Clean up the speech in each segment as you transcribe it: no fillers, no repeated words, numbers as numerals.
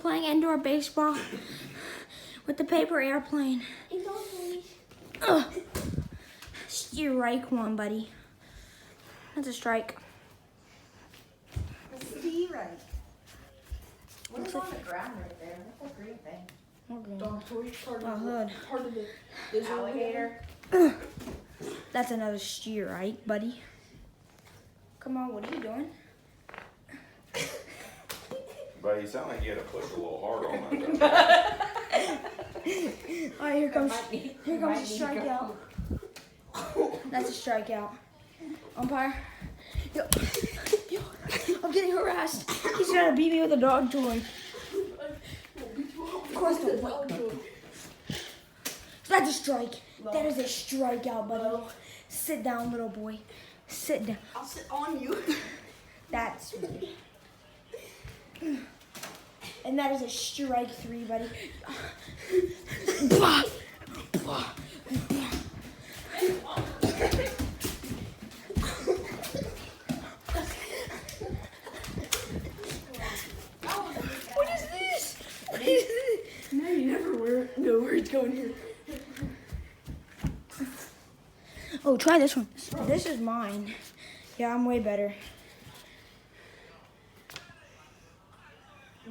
playing indoor baseball with the paper airplane. Ugh. Strike one, buddy. That's a strike. Right. What is on the ground right there? What's that green thing? Dog toy, part Oh, of hood. part of the Alligator. That's another strike, buddy. Come on, what are you doing? But you sound like you had to push a little hard on that. All right, here comes Might a strikeout. That's a strikeout. Umpire. Yo, I'm getting harassed. He's trying to beat me with a dog toy. Of course, the dog toy. That's a strike. That is a strikeout, buddy. Sit down, little boy. Sit down. I'll sit on you. That's and that is a strike 3, buddy. What is this? What is this? Now you never know where it's going here. Oh, try this one. This is mine. Yeah, I'm way better.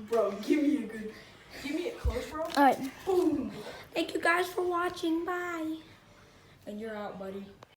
Bro, give me it close, bro. All right. Boom. Thank you guys for watching. Bye. And you're out, buddy.